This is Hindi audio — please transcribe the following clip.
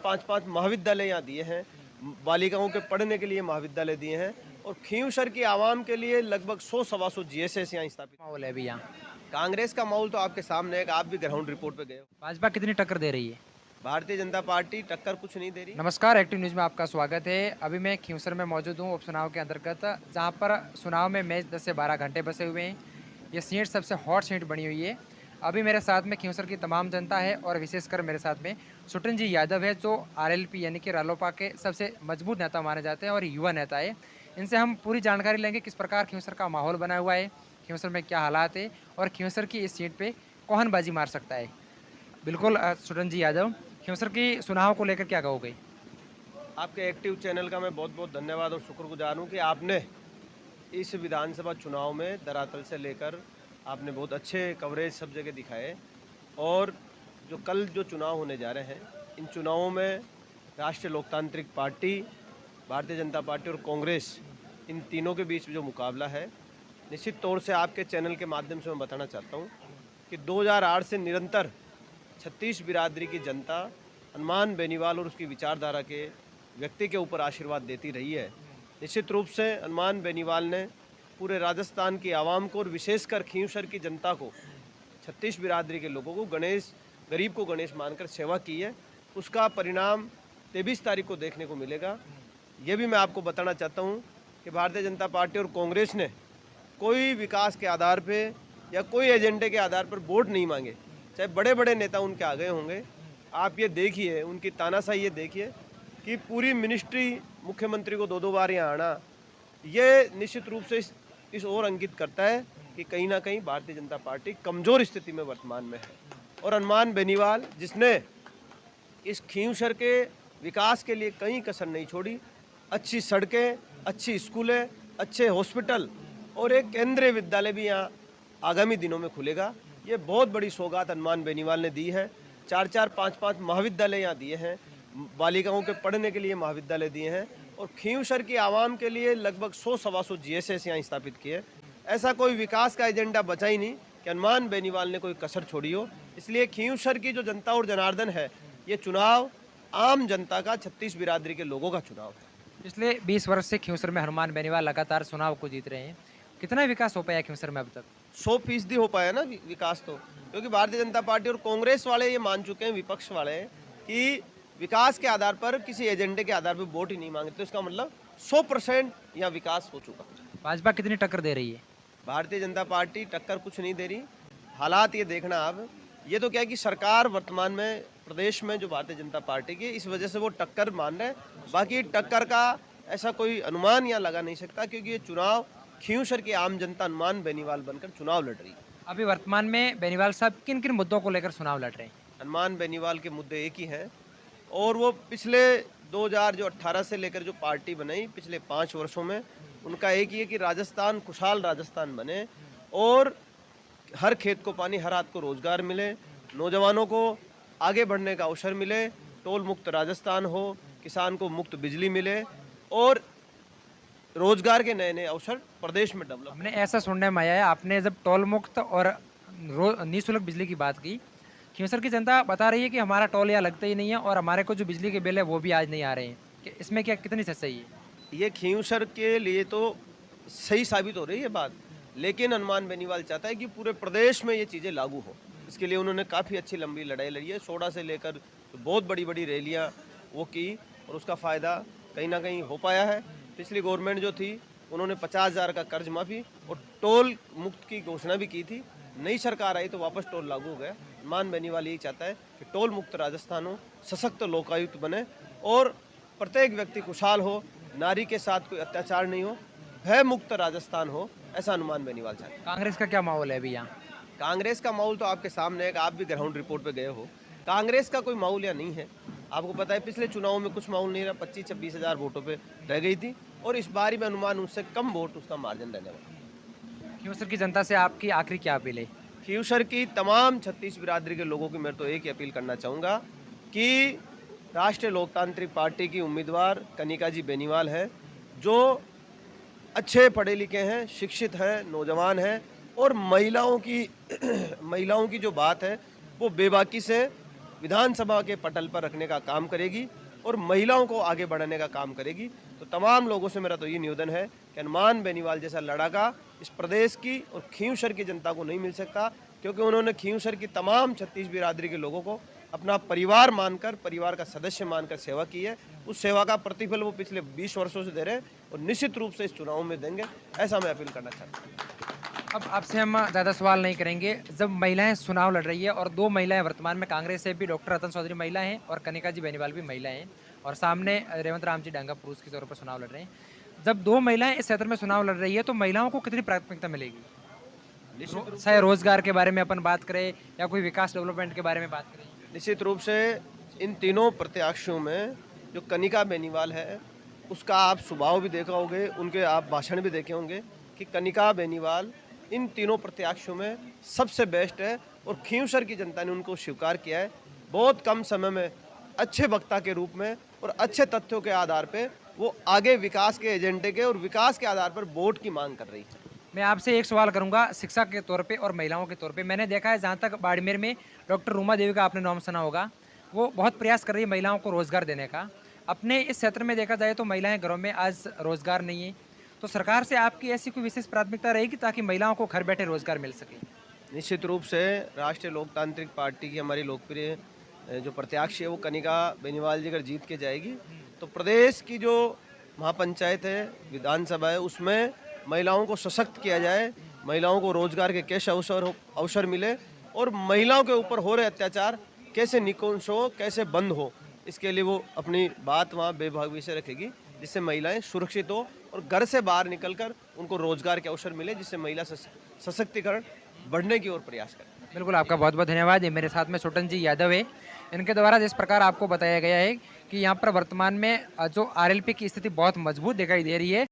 5-5 महाविद्यालय यहाँ दिए हैं, बालिकाओं के पढ़ने के लिए महाविद्यालय दिए हैं और खींवसर की आवाम के लिए लगभग 100-125 जीएसएस यहाँ स्थापित। माहौल है अभी यहाँ? कांग्रेस का माहौल तो आपके सामने है कि आप भी ग्राउंड रिपोर्ट पे गए हो। भाजपा कितनी टक्कर दे रही है? भारतीय जनता पार्टी टक्कर कुछ नहीं दे रही। नमस्कार, एक्टिव न्यूज़ में आपका स्वागत है। अभी मैं खींवसर में मौजूद हूँ उपचुनाव के अंतर्गत, जहाँ पर चुनाव में मैच 10 से 12 घंटे बचे हुए हैं। ये सीट सबसे हॉट सीट बनी हुई है। अभी मेरे साथ में खींवसर की तमाम जनता है और विशेषकर मेरे साथ में सुटन जी यादव है, जो आरएलपी यानी कि रालोपा के सबसे मजबूत नेता माने जाते हैं और युवा नेता है। इनसे हम पूरी जानकारी लेंगे किस प्रकार खींवसर का माहौल बना हुआ है, खींवसर में क्या हालात है और खींवसर की इस सीट पर कौन बाजी मार सकता है। बिल्कुल सुटन जी यादव, खींवसर की चुनाव को लेकर क्या कहोगे? आपके एक्टिव चैनल का मैं बहुत बहुत धन्यवाद और शुक्रगुजार हूँ कि आपने इस विधानसभा चुनाव में धरातल से लेकर आपने बहुत अच्छे कवरेज सब जगह दिखाए और जो कल जो चुनाव होने जा रहे हैं, इन चुनावों में राष्ट्रीय लोकतांत्रिक पार्टी, भारतीय जनता पार्टी और कांग्रेस, इन तीनों के बीच जो मुकाबला है, निश्चित तौर से आपके चैनल के माध्यम से मैं बताना चाहता हूँ कि 2008 से निरंतर छत्तीस बिरादरी की जनता हनुमान बेनीवाल और उसकी विचारधारा के व्यक्ति के ऊपर आशीर्वाद देती रही है। निश्चित रूप से हनुमान बेनीवाल ने पूरे राजस्थान की आवाम को और विशेषकर खींवसर की जनता को, छत्तीस बिरादरी के लोगों को गरीब को गणेश मानकर सेवा की है। उसका परिणाम 23 तारीख को देखने को मिलेगा। ये भी मैं आपको बताना चाहता हूँ कि भारतीय जनता पार्टी और कांग्रेस ने कोई विकास के आधार पे या कोई एजेंडे के आधार पर वोट नहीं मांगे, चाहे बड़े बड़े नेता उनके आ गए होंगे। आप ये देखिए, उनकी तानाशाही ये देखिए कि पूरी मिनिस्ट्री मुख्यमंत्री को 2-2 बार यहाँ आना, ये निश्चित रूप से इस ओर अंकित करता है कि कहीं ना कहीं भारतीय जनता पार्टी कमज़ोर स्थिति में वर्तमान में है। और हनुमान बेनीवाल, जिसने इस खींवसर के विकास के लिए कहीं कसर नहीं छोड़ी, अच्छी सड़कें, अच्छी स्कूलें, अच्छे हॉस्पिटल और एक केंद्रीय विद्यालय भी यहाँ आगामी दिनों में खुलेगा। ये बहुत बड़ी सौगात हनुमान बेनीवाल ने दी है। 4-4, 5-5 महाविद्यालय यहाँ दिए हैं, बालिकाओं के पढ़ने के लिए महाविद्यालय दिए हैं और खींवसर की आवाम के लिए लगभग 100-125 जीएसएस यहाँ स्थापित किए। ऐसा कोई विकास का एजेंडा बचा ही नहीं कि हनुमान बेनीवाल ने कोई कसर छोड़ी हो। इसलिए खींवसर की जो जनता और जनार्दन है, ये चुनाव आम जनता का, छत्तीस बिरादरी के लोगों का चुनाव है। पिछले 20 वर्ष से खींवसर में हनुमान बेनीवाल लगातार चुनाव को जीत रहे हैं। कितना विकास हो पाया खींवसर में अब तक? 100% हो पाया ना विकास तो, क्योंकि भारतीय जनता पार्टी और कांग्रेस वाले ये मान चुके हैं, विपक्ष वाले, कि विकास के आधार पर, किसी एजेंडे के आधार पर वोट ही नहीं मांगे। तो इसका मतलब 100% यहाँ विकास हो चुका। भाजपा कितनी टक्कर दे रही है? भारतीय जनता पार्टी टक्कर कुछ नहीं दे रही। हालात ये देखना आप, ये तो क्या है कि सरकार वर्तमान में प्रदेश में जो भारतीय जनता पार्टी की, इस वजह से वो टक्कर मान रहे हैं। बाकी टक्कर का ऐसा कोई अनुमान यहाँ लगा नहीं सकता, क्योंकि ये चुनाव खींवसर की आम जनता हनुमान बेनीवाल बनकर चुनाव लड़ रही है। अभी वर्तमान में बेनीवाल साहब किन किन मुद्दों को लेकर चुनाव लड़ रहे हैं? हनुमान बेनीवाल के मुद्दे एक ही हैं और वो पिछले 2018 से लेकर जो पार्टी बनाई, पिछले 5 वर्षों में उनका एक ही है कि राजस्थान खुशहाल राजस्थान बने और हर खेत को पानी, हर हाथ को रोजगार मिले, नौजवानों को आगे बढ़ने का अवसर मिले, टोल मुक्त राजस्थान हो, किसान को मुफ्त बिजली मिले और रोजगार के नए नए अवसर प्रदेश में डेवलप। हमने ऐसा सुनने में आया है, आपने जब टोल मुक्त और निःशुल्क बिजली की बात की, खींवसर की जनता बता रही है कि हमारा टोल यहाँ लगता ही नहीं है और हमारे को जो बिजली के बिल है वो भी आज नहीं आ रहे हैं। कि इसमें क्या कितनी सच्चाई है? ये खींवसर के लिए तो सही साबित हो रही है बात, लेकिन हनुमान बेनीवाल चाहता है कि पूरे प्रदेश में ये चीज़ें लागू हो। इसके लिए उन्होंने काफ़ी अच्छी लंबी लड़ाई लड़ी है। सोडा से लेकर तो बहुत बड़ी बड़ी रैलियाँ वो की और उसका फ़ायदा कहीं ना कहीं हो पाया है। पिछली गवर्नमेंट जो थी, उन्होंने 50,000 का कर्ज माफ़ी और टोल मुक्त की घोषणा भी की थी। नई सरकार आई तो वापस टोल लागू हो गया। हनुमान बेनीवाल यही चाहता है कि टोल मुक्त राजस्थान हो, सशक्त लोकायुक्त बने और प्रत्येक व्यक्ति खुशहाल हो, नारी के साथ कोई अत्याचार नहीं हो, भय मुक्त राजस्थान हो, ऐसा हनुमान बेनीवाल चाहते हैं। कांग्रेस का क्या माहौल है अभी यहाँ? कांग्रेस का माहौल तो आपके सामने है कि आप भी ग्राउंड रिपोर्ट पे गए हो। कांग्रेस का कोई माहौल यहाँ नहीं है। आपको पता है पिछले चुनाव में कुछ माहौल नहीं रहा, 25-26 हज़ार वोटों पे रह गई थी और इस बारी में अनुमान उससे कम वोट उसका मार्जिन रहने वाला। खींवसर की जनता से आपकी आखिरी क्या अपील है? खींवसर की तमाम छत्तीस बिरादरी के लोगों की मैं तो एक ही अपील करना चाहूँगा कि राष्ट्रीय लोकतांत्रिक पार्टी की उम्मीदवार कनिका जी बेनीवाल है, जो अच्छे पढ़े लिखे हैं, शिक्षित हैं, नौजवान हैं और महिलाओं की जो बात है वो बेबाकी से विधानसभा के पटल पर रखने का काम करेगी और महिलाओं को आगे बढ़ाने का काम करेगी। तो तमाम लोगों से मेरा तो ये निवेदन है कि हनुमान बेनीवाल जैसा लड़ाका इस प्रदेश की और खींवसर की जनता को नहीं मिल सकता, क्योंकि उन्होंने खींवसर की तमाम 36 बिरादरी के लोगों को अपना परिवार मानकर, परिवार का सदस्य मानकर सेवा की है। उस सेवा का प्रतिफल वो पिछले 20 वर्षों से दे रहे हैं और निश्चित रूप से इस चुनाव में देंगे, ऐसा मैं अपील करना चाहता हूँ। अब आपसे हम ज़्यादा सवाल नहीं करेंगे। जब महिलाएं चुनाव लड़ रही है और दो महिलाएं वर्तमान में कांग्रेस से भी, डॉक्टर रतन चौधरी महिला हैं और कनिका जी बेनीवाल भी महिला हैं, और सामने रेवंत राम जी डांगा पुरुष के तौर पर चुनाव लड़ रहे हैं। जब दो महिलाएं इस क्षेत्र में चुनाव लड़ रही है तो महिलाओं को कितनी प्राथमिकता मिलेगी? चाहे रोजगार के बारे में अपन बात करें या कोई विकास डेवलपमेंट के बारे में बात करें। निश्चित रूप से इन तीनों प्रत्याशियों में जो कनिका बेनीवाल है, उसका आप स्वभाव भी देखा होंगे, उनके आप भाषण भी देखे होंगे कि कनिका बेनीवाल इन तीनों प्रत्याशियों में सबसे बेस्ट है और खींवसर की जनता ने उनको स्वीकार किया है। बहुत कम समय में अच्छे वक्ता के रूप में और अच्छे तथ्यों के आधार पे वो आगे विकास के एजेंडे के और विकास के आधार पर वोट की मांग कर रही है। मैं आपसे एक सवाल करूंगा शिक्षा के तौर पे और महिलाओं के तौर पे। मैंने देखा है, जहाँ तक बाड़मेर में डॉक्टर रूमा देवी का आपने नाम सुना होगा, वो बहुत प्रयास कर रही है महिलाओं को रोजगार देने का। अपने इस क्षेत्र में देखा जाए तो महिलाएं घरों में आज रोजगार नहीं है, तो सरकार से आपकी ऐसी कोई विशेष प्राथमिकता रहेगी ताकि महिलाओं को घर बैठे रोजगार मिल सके? निश्चित रूप से राष्ट्रीय लोकतांत्रिक पार्टी की हमारी लोकप्रिय जो प्रत्याशी है वो कनिका बेनीवाल जी अगर जीत के जाएगी तो प्रदेश की जो महापंचायत है, विधानसभा है, उसमें महिलाओं को सशक्त किया जाए, महिलाओं को रोजगार के कैसे अवसर मिले और महिलाओं के ऊपर हो रहे अत्याचार कैसे निकुंश हो, कैसे बंद हो, इसके लिए वो अपनी बात वहाँ बेभागी से रखेगी, जिससे महिलाएं सुरक्षित हो और घर से बाहर निकलकर उनको रोजगार के अवसर मिले, जिससे महिला सशक्तिकरण बढ़ने की ओर प्रयास करें। बिल्कुल, आपका बहुत बहुत धन्यवाद। ये मेरे साथ में छोटन जी यादव है। इनके द्वारा जिस प्रकार आपको बताया गया है कि यहाँ पर वर्तमान में जो आरएलपी की स्थिति बहुत मजबूत दिखाई दे रही है।